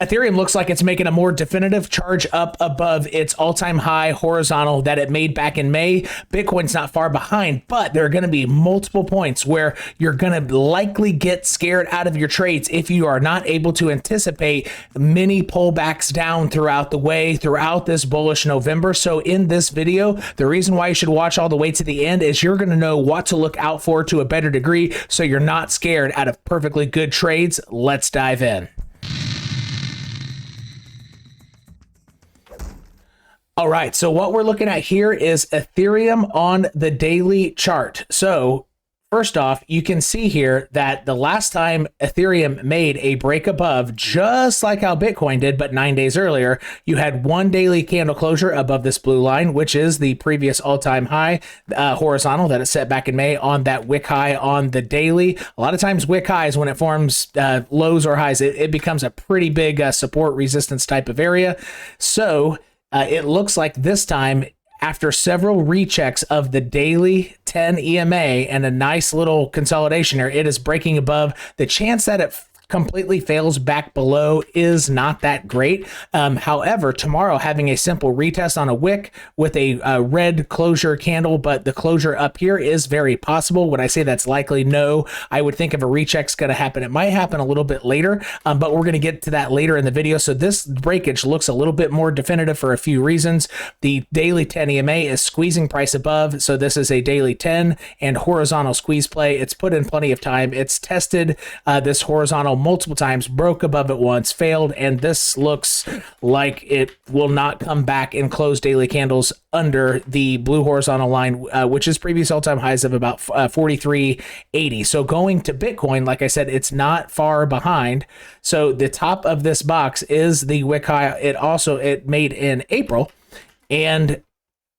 Ethereum looks like it's making a more definitive charge up above its all-time high horizontal that it made back in May. Bitcoin's not far behind, but there are going to be multiple points where you're going to likely get scared out of your trades if you are not able to anticipate many pullbacks down throughout the way, throughout this bullish November. So in this video, the reason why you should watch all the way to the end is you're going to know what to look out for to a better degree, so you're not scared out of perfectly good trades. Let's dive in. All right, so what we're looking at here is Ethereum on the daily chart. So first off, you can see here that the last time Ethereum made a break above, just like how Bitcoin did, but 9 days earlier, you had one daily candle closure above this blue line, which is the previous all-time high horizontal that it set back in May on that wick high on the daily. A lot of times wick highs, when it forms lows or highs, it becomes a pretty big support resistance type of area. So it looks like this time, after several rechecks of the daily 10 EMA and a nice little consolidation here, it is breaking above. The chance that it completely fails back below is not that great. However, tomorrow having a simple retest on a wick with a red closure candle, but the closure up here is very possible. Would I say that's likely? No. I would think if a recheck's going to happen, it might happen a little bit later, but we're going to get to that later in the video. So this breakage looks a little bit more definitive for a few reasons. The daily 10 EMA is squeezing price above, so this is a daily 10 and horizontal squeeze play. It's put in plenty of time. It's tested this horizontal multiple times, broke above it once, failed, and this looks like it will not come back and close daily candles under the blue horizontal line, which is previous all-time highs of about 43.80. So going to Bitcoin, like I said, it's not far behind. So the top of this box is the wick high. It made in April, and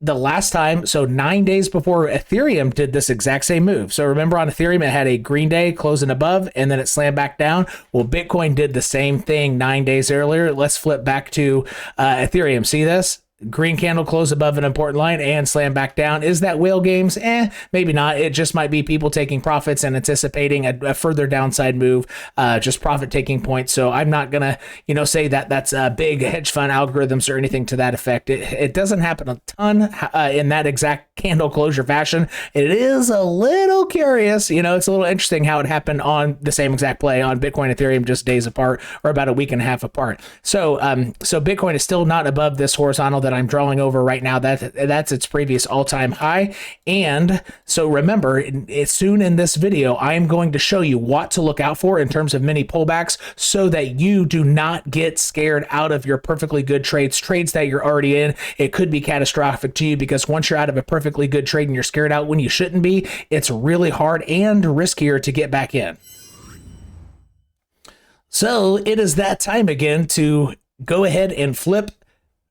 the last time, so 9 days before Ethereum did this exact same move. So remember on Ethereum, it had a green day closing above and then it slammed back down. Well, Bitcoin did the same thing 9 days earlier. Let's flip back to Ethereum. See this? Green candle close above an important line and slam back down. Is that whale games? Maybe not. It just might be people taking profits and anticipating a further downside move, just profit taking points. So I'm not gonna, say that that's big hedge fund algorithms or anything to that effect. It doesn't happen a ton in that exact candle closure fashion. It is a little curious. It's a little interesting how it happened on the same exact play on Bitcoin, Ethereum, just days apart or about a week and a half apart. So Bitcoin is still not above this horizontal that I'm drawing over right now. That's its previous all-time high. And so remember, soon in this video, I am going to show you what to look out for in terms of mini pullbacks so that you do not get scared out of your perfectly good trades that you're already in. It could be catastrophic to you because once you're out of a perfectly good trade and you're scared out when you shouldn't be, it's really hard and riskier to get back in. So it is that time again to go ahead and flip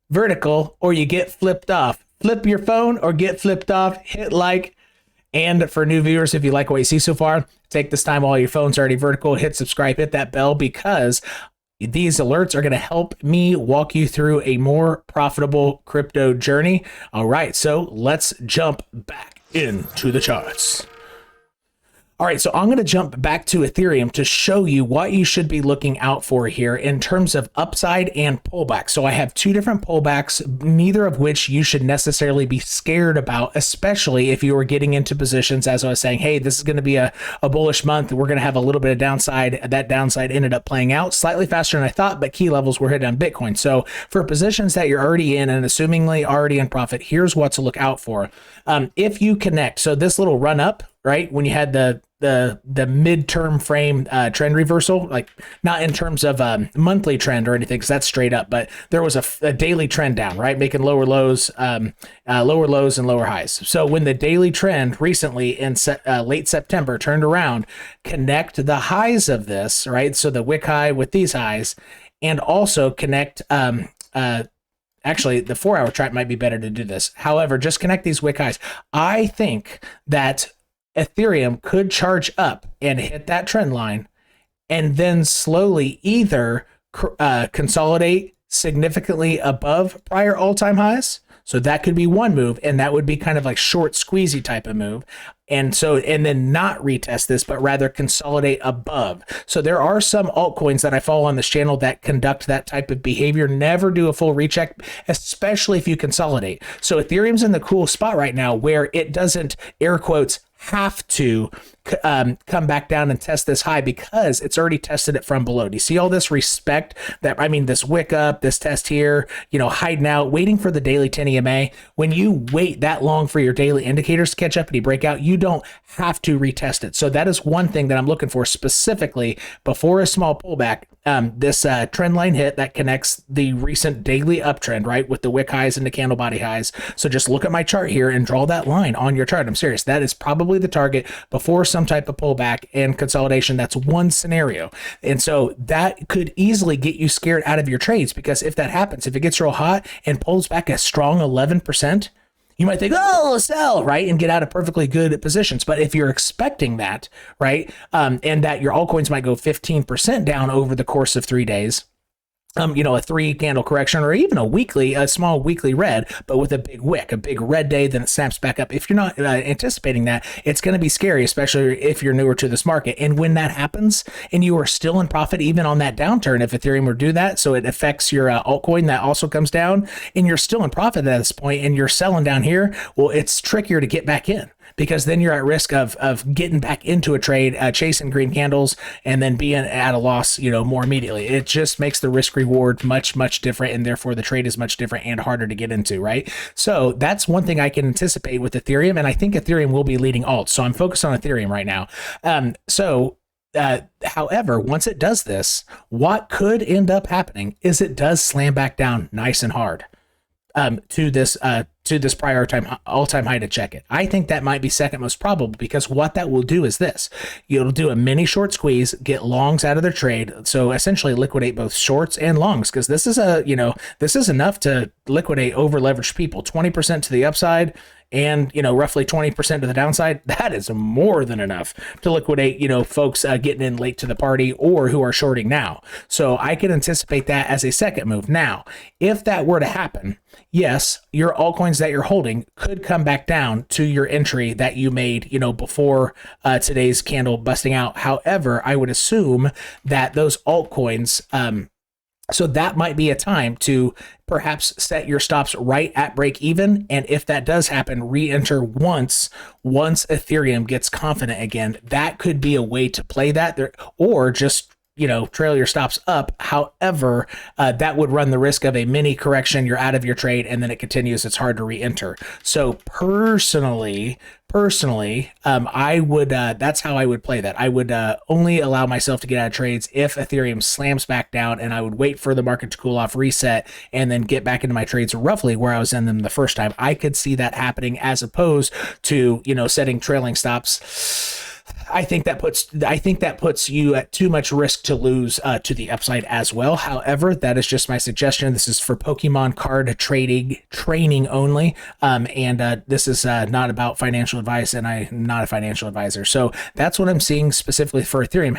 vertical or you get flipped off. Flip your phone or get flipped off, hit like. And for new viewers, if you like what you see so far, take this time while your phone's already vertical, hit subscribe, hit that bell, because these alerts are going to help me walk you through a more profitable crypto journey. All right, so let's jump back into the charts. All right, so I'm going to jump back to Ethereum to show you what you should be looking out for here in terms of upside and pullback. So I have two different pullbacks, neither of which you should necessarily be scared about, especially if you are getting into positions, as I was saying, hey, this is going to be a bullish month. We're going to have a little bit of downside. That downside ended up playing out slightly faster than I thought, but key levels were hit on Bitcoin. So for positions that you're already in and assumingly already in profit, here's what to look out for. If you connect, so this little run up, right, when you had the midterm frame trend reversal, like not in terms of monthly trend or anything, because that's straight up, but there was a daily trend down, right, making lower lows and lower highs. So when the daily trend recently in late September turned around, connect the highs of this, right, so the wick high with these highs, and also connect actually, the 4-hour chart might be better to do this. However, just connect these wick highs. I think that Ethereum could charge up and hit that trend line and then slowly either consolidate significantly above prior all-time highs. So that could be one move, and that would be kind of like short squeezy type of move. And so, and then not retest this, but rather consolidate above. So there are some altcoins that I follow on this channel that conduct that type of behavior. Never do a full recheck, especially if you consolidate. So Ethereum's in the cool spot right now where it doesn't, air quotes, have to come back down and test this high because it's already tested it from below. Do you see all this respect that, I mean, this wick up, this test here, you know, hiding out, waiting for the daily 10 EMA. When you wait that long for your daily indicators to catch up and you break out, you don't have to retest it. So that is one thing that I'm looking for specifically before a small pullback. This trend line hit that connects the recent daily uptrend, right, with the wick highs and the candle body highs. So just look at my chart here and draw that line on your chart. I'm serious. That is probably the target before some type of pullback and consolidation. That's one scenario. And so that could easily get you scared out of your trades, because if that happens, if it gets real hot and pulls back a strong 11%, you might think, oh, sell, right, and get out of perfectly good positions. But if you're expecting that, right, and that your altcoins might go 15% down over the course of 3 days, you know, a 3 candle correction, or even a small weekly red, but with a big wick, a big red day, then it snaps back up. If you're not anticipating that, it's going to be scary, especially if you're newer to this market. And when that happens and you are still in profit, even on that downturn, if Ethereum were to do that, so it affects your altcoin that also comes down, and you're still in profit at this point and you're selling down here, well, it's trickier to get back in, because then you're at risk of getting back into a trade, chasing green candles, and then being at a loss, you know, more immediately. It just makes the risk reward much, much different, and therefore the trade is much different and harder to get into, right? So that's one thing I can anticipate with Ethereum, and I think Ethereum will be leading alts. So I'm focused on Ethereum right now. However, once it does this, what could end up happening is it does slam back down nice and hard to this prior all-time high to check it. I think that might be second most probable, because what that will do is this: you'll do a mini short squeeze, get longs out of their trade, so essentially liquidate both shorts and longs, because this is this is enough to liquidate over leveraged people. 20% to the upside and, you know, roughly 20% to the downside. That is more than enough to liquidate, you know, folks getting in late to the party or who are shorting now. So I can anticipate that as a second move. Now, if that were to happen, yes, your altcoins that you're holding could come back down to your entry that you made, you know, before today's candle busting out. However, I would assume that those altcoins, so that might be a time to perhaps set your stops right at break even. And if that does happen, re-enter once Ethereum gets confident again. That could be a way to play that there, or just, you know, trail your stops up. However, that would run the risk of a mini correction. You're out of your trade and then it continues. It's hard to re-enter. So personally, I would, that's how I would play that. I would only allow myself to get out of trades if Ethereum slams back down, and I would wait for the market to cool off, reset, and then get back into my trades roughly where I was in them the first time. I could see that happening, as opposed to, you know, setting trailing stops. I think that puts you at too much risk to lose to the upside as well. However, that is just my suggestion. This is for Pokemon card training only, and this is not about financial advice, and I'm not a financial advisor. So that's what I'm seeing specifically for Ethereum.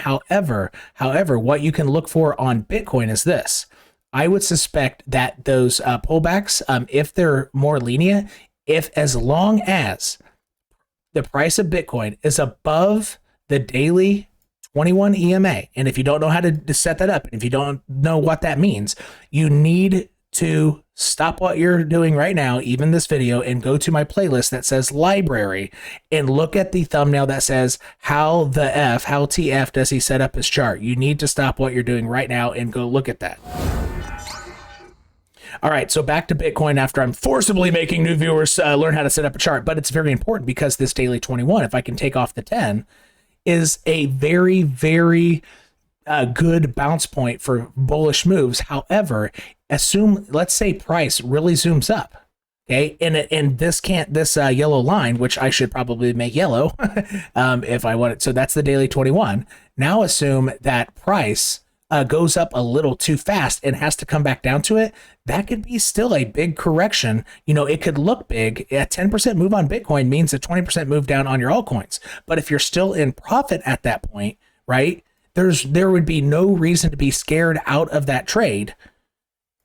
However, what you can look for on Bitcoin is this. I would suspect that those pullbacks, if they're more lenient, as long as the price of Bitcoin is above the daily 21 EMA. And if you don't know how to set that up, and if you don't know what that means, you need to stop what you're doing right now, even this video, and go to my playlist that says library, and look at the thumbnail that says how TF does he set up his chart. You need to stop what you're doing right now and go look at that. All right, so back to Bitcoin after I'm forcibly making new viewers learn how to set up a chart. But it's very important, because this daily 21, if I can take off the 10, is a very, very good bounce point for bullish moves. However, let's say price really zooms up. Okay, and this yellow line, which I should probably make yellow if I want it. So that's the daily 21. Now assume that price goes up a little too fast and has to come back down to it. That could be still a big correction. You know, it could look big. A 10% move on Bitcoin means a 20% move down on your altcoins. But if you're still in profit at that point, right, there would be no reason to be scared out of that trade.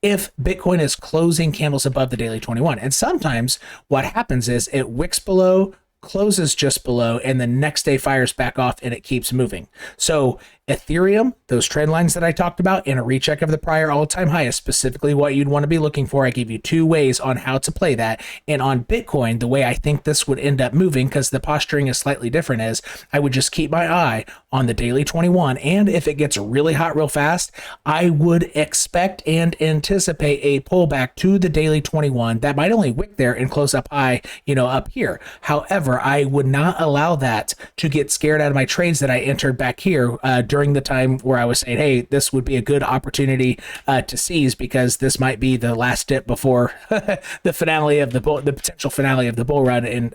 if Bitcoin is closing candles above the daily 21. And sometimes what happens is it wicks below, closes just below, and the next day fires back off and it keeps moving. So Ethereum, those trend lines that I talked about, and a recheck of the prior all-time high is specifically what you'd want to be looking for. I gave you 2 ways on how to play that. And on Bitcoin, the way I think this would end up moving, because the posturing is slightly different, is I would just keep my eye on the daily 21. And if it gets really hot real fast, I would expect and anticipate a pullback to the daily 21 that might only wick there and close up high, up here. However, I would not allow that to get scared out of my trades that I entered back here during the time where I was saying, hey, this would be a good opportunity to seize, because this might be the last dip before the finale of the potential finale of the bull run. And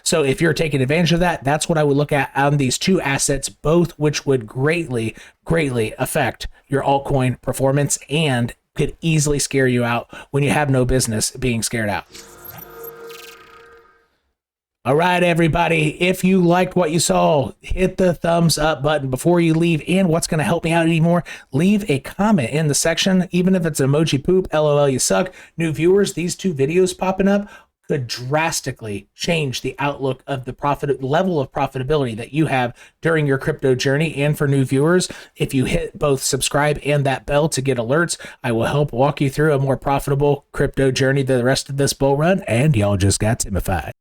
so if you're taking advantage of that, that's what I would look at on these 2 assets, both which would greatly affect your altcoin performance and could easily scare you out when you have no business being scared out. All right, everybody, if you liked what you saw, hit the thumbs up button before you leave. And what's going to help me out anymore, leave a comment in the section, even if it's emoji poop, LOL, you suck. New viewers, these 2 videos popping up could drastically change the outlook of the level of profitability that you have during your crypto journey. And for new viewers, if you hit both subscribe and that bell to get alerts, I will help walk you through a more profitable crypto journey the rest of this bull run. And y'all just got Timified.